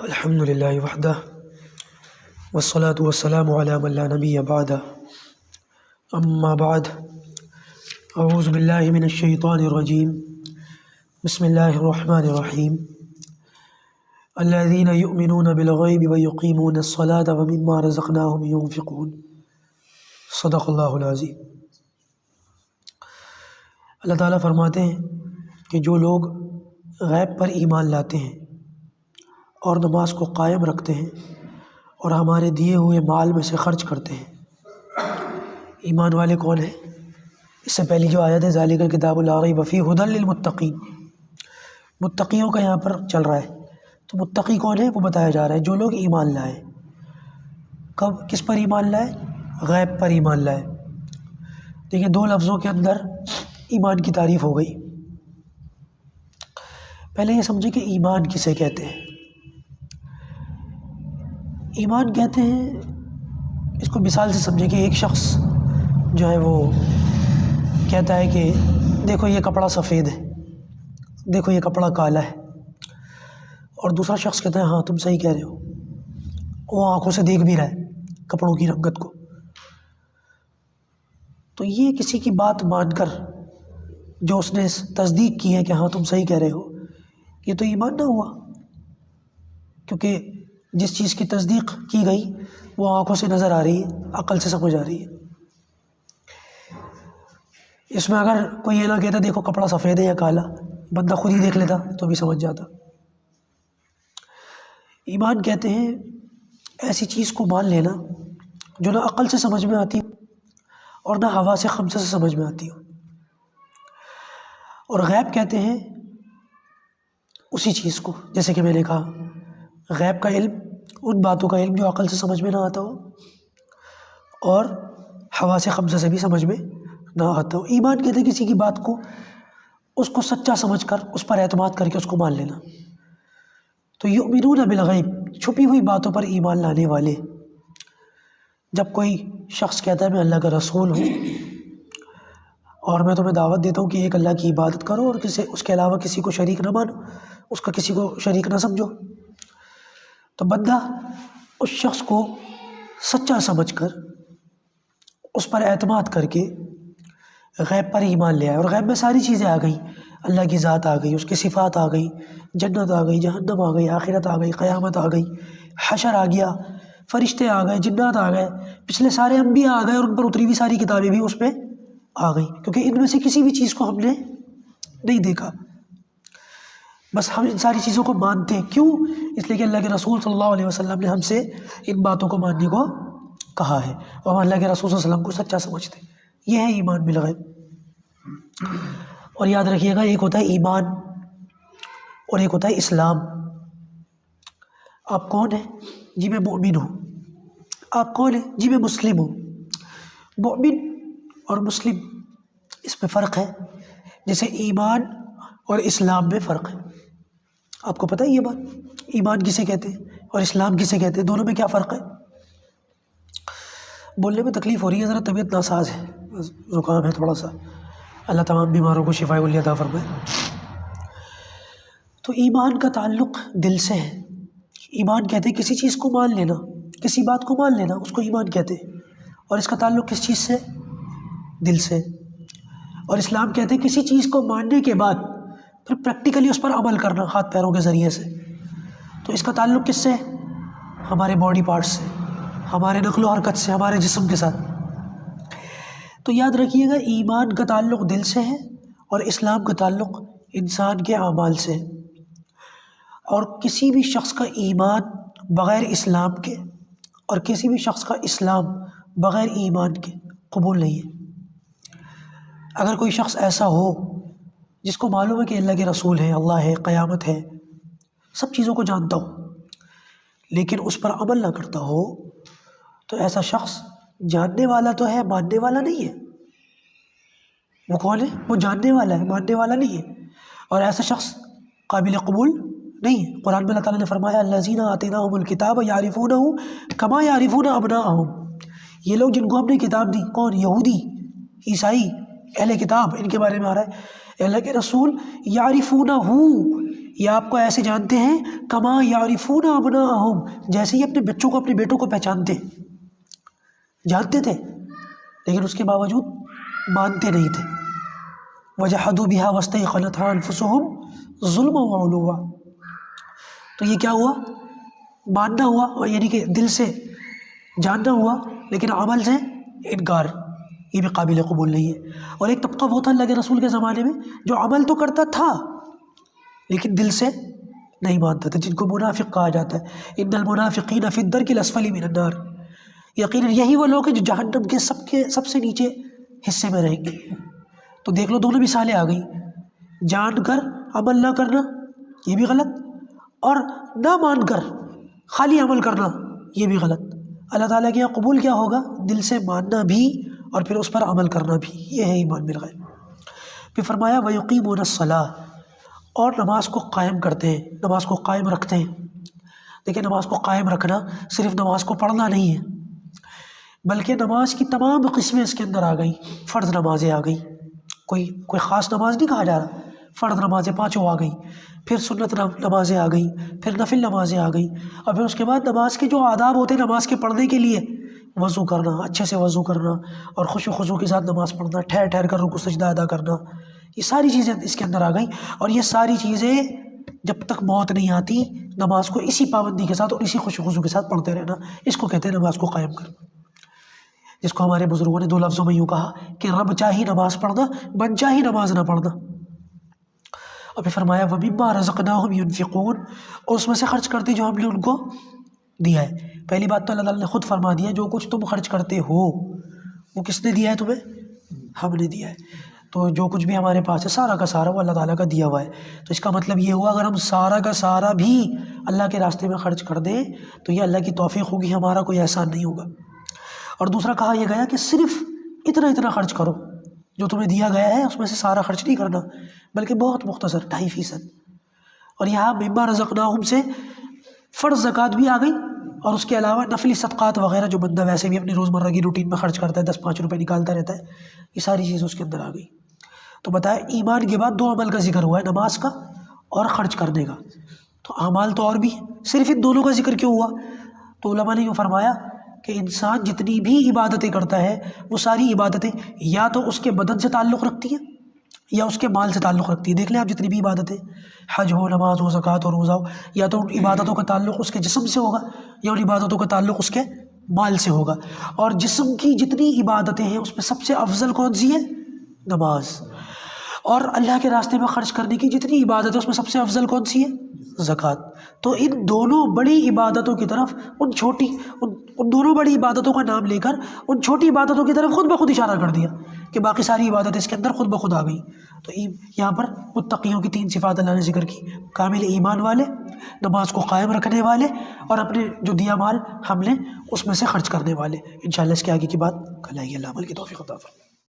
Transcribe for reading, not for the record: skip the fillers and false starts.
الحمد للہ وحدہ والصلاة والسلام علی من لا نبی بعدہ اما بعد اعوذ باللہ من الشیطان الرجیم بسم اللہ الرحمن الرحیم الذین یؤمنون بالغیب ویقیمون الصلاة ومما رزقناہم ينفقون صدق اللہ العظیم۔ اللہ تعالیٰ فرماتے ہیں کہ جو لوگ غیب پر ایمان لاتے ہیں اور نماز کو قائم رکھتے ہیں اور ہمارے دیے ہوئے مال میں سے خرچ کرتے ہیں، ایمان والے کون ہیں؟ اس سے پہلی جو آیت ہے ذالک الکتاب لا ریب فیہ ھدی للمتقین، متقیوں کا یہاں پر چل رہا ہے۔ تو متقی کون ہے وہ بتایا جا رہا ہے، جو لوگ ایمان لائے۔ کب کس پر ایمان لائے؟ غیب پر ایمان لائے۔ دیکھیں دو لفظوں کے اندر ایمان کی تعریف ہو گئی۔ پہلے یہ سمجھے کہ ایمان کسے کہتے ہیں۔ ایمان کہتے ہیں، اس کو مثال سے سمجھے کہ ایک شخص جو ہے وہ کہتا ہے کہ دیکھو یہ کپڑا سفید ہے، دیکھو یہ کپڑا کالا ہے، اور دوسرا شخص کہتا ہے ہاں تم صحیح کہہ رہے ہو، وہ آنکھوں سے دیکھ بھی رہا ہے کپڑوں کی رنگت کو۔ تو یہ کسی کی بات مان کر جو اس نے تصدیق کی ہے کہ ہاں تم صحیح کہہ رہے ہو، یہ تو ایمان نہ ہوا، کیونکہ جس چیز کی تصدیق کی گئی وہ آنکھوں سے نظر آ رہی ہے، عقل سے سمجھ آ رہی ہے۔ اس میں اگر کوئی یہ نہ کہتا دیکھو کپڑا سفید ہے یا کالا، بندہ خود ہی دیکھ لیتا تو بھی سمجھ جاتا۔ ایمان کہتے ہیں ایسی چیز کو مان لینا جو نہ عقل سے سمجھ میں آتی اور نہ ہوا سے خمسے سے سمجھ میں آتی ہو۔ اور غیب کہتے ہیں اسی چیز کو، جیسے کہ میں نے کہا غیب کا علم ان باتوں کا علم جو عقل سے سمجھ میں نہ آتا ہو اور ہوا سے خمسے سے بھی سمجھ میں نہ آتا ہو۔ ایمان کہتے ہیں کسی کی بات کو اس کو سچا سمجھ کر اس پر اعتماد کر کے اس کو مان لینا۔ تو یؤمنون بالغیب، چھپی ہوئی باتوں پر ایمان لانے والے۔ جب کوئی شخص کہتا ہے میں اللہ کا رسول ہوں اور میں تمہیں دعوت دیتا ہوں کہ ایک اللہ کی عبادت کرو اور اس کے علاوہ کسی کو شریک نہ مانو، اس کا کسی کو شریک نہ سمجھو، تو بندہ اس شخص کو سچا سمجھ کر اس پر اعتماد کر کے غیب پر ایمان لے آئے۔ اور غیب میں ساری چیزیں آ گئیں، اللہ کی ذات آ گئی، اس کی صفات آ گئی، جنت آ گئی، جہنم آ گئی، آخرت آ گئی، قیامت آ گئی، حشر آ گیا، فرشتے آ گئے، جنات آ گئے، پچھلے سارے انبیاء آ گئے اور ان پر اتری ہوئی ساری کتابیں بھی اس پہ آ گئیں، کیونکہ ان میں سے کسی بھی چیز کو ہم نے نہیں دیکھا، بس ہم ان ساری چیزوں کو مانتے ہیں۔ کیوں؟ اس لیے کہ اللہ کے رسول صلی اللہ علیہ وسلم نے ہم سے ان باتوں کو ماننے کو کہا ہے اور ہم اللہ کے رسول صلی اللہ علیہ وسلم کو سچا سمجھتے ہیں۔ یہ ہے ایمان بالغیب۔ اور یاد رکھیے گا ایک ہوتا ہے ایمان اور ایک ہوتا ہے اسلام۔ آپ کون ہیں؟ جی میں مؤمن ہوں۔ آپ کون ہیں؟ جی میں مسلم ہوں۔ مؤمن اور مسلم اس میں فرق ہے، جیسے ایمان اور اسلام میں فرق ہے۔ آپ کو پتہ ہے یہ بات؟ ایمان کسے کہتے ہیں اور اسلام کسے کہتے ہیں، دونوں میں کیا فرق ہے؟ بولنے میں تکلیف ہو رہی ہے، ذرا طبیعت ناساز ہے، زکام ہے تھوڑا سا، اللہ تمام بیماروں کو شفاء کلیہ عطا فرمائے۔ تو ایمان کا تعلق دل سے ہے۔ ایمان کہتے ہیں کسی چیز کو مان لینا، کسی بات کو مان لینا، اس کو ایمان کہتے ہیں، اور اس کا تعلق کس چیز سے؟ دل سے۔ اور اسلام کہتے ہیں کسی چیز کو ماننے کے بعد پھر پریکٹیکلی اس پر عمل کرنا ہاتھ پیروں کے ذریعے سے۔ تو اس کا تعلق کس سے؟ ہمارے باڈی پارٹس سے، ہمارے نقل و حرکت سے، ہمارے جسم کے ساتھ۔ تو یاد رکھیے گا ایمان کا تعلق دل سے ہے اور اسلام کا تعلق انسان کے اعمال سے ہے۔ اور کسی بھی شخص کا ایمان بغیر اسلام کے اور کسی بھی شخص کا اسلام بغیر ایمان کے قبول نہیں ہے۔ اگر کوئی شخص ایسا ہو جس کو معلوم ہے کہ اللہ کے رسول ہے، اللہ ہے، قیامت ہے، سب چیزوں کو جانتا ہو، لیکن اس پر عمل نہ کرتا ہو، تو ایسا شخص جاننے والا تو ہے، ماننے والا نہیں ہے۔ وہ کون ہے؟ وہ جاننے والا ہے، ماننے والا نہیں ہے، اور ایسا شخص قابل قبول نہیں ہے۔ قرآن میں اللہ تعالیٰ نے فرمایا الذین آتیناہم الکتاب یعرفونہ کما یعرفون ابناءہم، یہ لوگ جن کو ہم نے کتاب دی، کون؟ یہودی، عیسائی، اہل کتاب، ان کے بارے میں آ رہا ہے۔ اللہ کے رسول یعرفونہ، یہ آپ کو ایسے جانتے ہیں کما یعرفون ابناءہم، جیسے یہ اپنے بچوں کو اپنے بیٹوں کو پہچانتے ہیں، جانتے تھے لیکن اس کے باوجود مانتے نہیں تھے. وجحدوا بها واستيقنتها انفسهم ظلما وعلوا. تو یہ کیا ہوا؟ ماننا ہوا، اور یعنی کہ دل سے جاننا ہوا لیکن عمل سے انکار، یہ بھی قابل قبول نہیں ہے. اور ایک طبقہ وہ تھا اللہ کے رسول کے زمانے میں جو عمل تو کرتا تھا لیکن دل سے نہیں مانتا تھا، جن کو منافق کہا جاتا ہے. ان المنافقین فی الدرک الاسفل من النار. یقیناً یہی وہ لوگ ہیں جو جہنم کے سب سے نیچے حصے میں رہیں گے. تو دیکھ لو دونوں مثالیں آ گئی، جان کر عمل نہ کرنا یہ بھی غلط، اور نہ مان کر خالی عمل کرنا یہ بھی غلط. اللہ تعالیٰ کے یہاں قبول کیا ہوگا؟ دل سے ماننا بھی اور پھر اس پر عمل کرنا بھی، یہ ہے ایمان بالغیب. پھر فرمایا وَيُقِيمُونَ الصَّلَاةَ، اور نماز کو قائم کرتے ہیں، نماز کو قائم رکھتے ہیں. دیکھیں نماز کو قائم رکھنا صرف نماز کو پڑھنا نہیں ہے، بلکہ نماز کی تمام قسمیں اس کے اندر آ گئی. فرض نمازیں آ گئی، کوئی خاص نماز نہیں کہا جا رہا، فرض نمازیں 5 آ گئی، پھر سنت نمازیں آ گئیں، پھر نفل نمازیں آ گئیں، اور پھر اس کے بعد نماز کے جو آداب ہوتے ہیں نماز کے پڑھنے کے لیے، وضو کرنا، اچھے سے وضو کرنا، اور خوش و خضوع کے ساتھ نماز پڑھنا، ٹھہر ٹھہر کر رکوع سجدہ ادا کرنا، یہ ساری چیزیں اس کے اندر آ گئیں. اور یہ ساری چیزیں جب تک موت نہیں آتی نماز کو اسی پابندی کے ساتھ اور اسی خوش و خضوع کے ساتھ پڑھتے رہنا، اس کو کہتے ہیں نماز کو قائم کرنا. جس کو ہمارے بزرگوں نے 2 لفظوں میں یوں کہا کہ رب چاہی نماز پڑھنا، من چاہی نماز نہ پڑھنا. اور پھر فرمایا وَمِمَّا رَزَقْنَاهُمْ يُنْفِقُونَ، اور اس میں سے خرچ کرتے جو ہم نے ان کو دیا ہے. پہلی بات تو اللہ تعالیٰ نے خود فرما دیا جو کچھ تم خرچ کرتے ہو وہ کس نے دیا ہے تمہیں؟ ہم نے دیا ہے. تو جو کچھ بھی ہمارے پاس ہے سارا کا سارا وہ اللہ تعالیٰ کا دیا ہوا ہے. تو اس کا مطلب یہ ہوا اگر ہم سارا کا سارا بھی اللہ کے راستے میں خرچ کر دیں تو یہ اللہ کی توفیق ہوگی، ہمارا کوئی احسان نہیں ہوگا. اور دوسرا کہا یہ گیا کہ صرف اتنا خرچ کرو جو تمہیں دیا گیا ہے، اس میں سے سارا خرچ نہیں کرنا بلکہ بہت مختصر 2.5%. اور یہاں مما رزقناہم سے فرض زکوٰۃ بھی آ گئی، اور اس کے علاوہ نفلی صدقات وغیرہ جو بندہ ویسے بھی اپنی روزمرہ کی روٹین میں خرچ کرتا ہے، 10-5 روپے نکالتا رہتا ہے، یہ ساری چیزیں اس کے اندر آ گئی. تو بتایا ایمان کے بعد 2 عمل کا ذکر ہوا ہے، نماز کا اور خرچ کرنے کا. تو اعمال تو اور بھی صرف ان دونوں کا ذکر کیوں ہوا؟ تو علماء نے یوں فرمایا کہ انسان جتنی بھی عبادتیں کرتا ہے وہ ساری عبادتیں یا تو اس کے بدن سے تعلق رکھتی ہیں یا اس کے مال سے تعلق رکھتی ہے. دیکھ لیں آپ جتنی بھی عبادتیں، حج ہو، نماز ہو، زکوٰۃ ہو، روزہ ہو، یا تو ان عبادتوں کا تعلق اس کے جسم سے ہوگا یا ان عبادتوں کا تعلق اس کے مال سے ہوگا. اور جسم کی جتنی عبادتیں ہیں اس میں سب سے افضل کون سی ہے؟ نماز. اور اللہ کے راستے میں خرچ کرنے کی جتنی عبادت ہے اس میں سب سے افضل کون سی ہے؟ زکوٰۃ. تو ان دونوں بڑی عبادتوں کی طرف ان دونوں بڑی عبادتوں کا نام لے کر ان چھوٹی عبادتوں کی طرف خود بخود اشارہ کر دیا کہ باقی ساری عبادت اس کے اندر خود بخود آ گئی. تو یہاں پر متقیوں کی 3 صفات اللہ نے ذکر کی: کامل ایمان والے، نماز کو قائم رکھنے والے، اور اپنے جو دیا مال ہم نے اس میں سے خرچ کرنے والے. انشاءاللہ اس کے آگے کی بات کل آئے گی. اللہ عمل کی توفیق عطا فرمائے.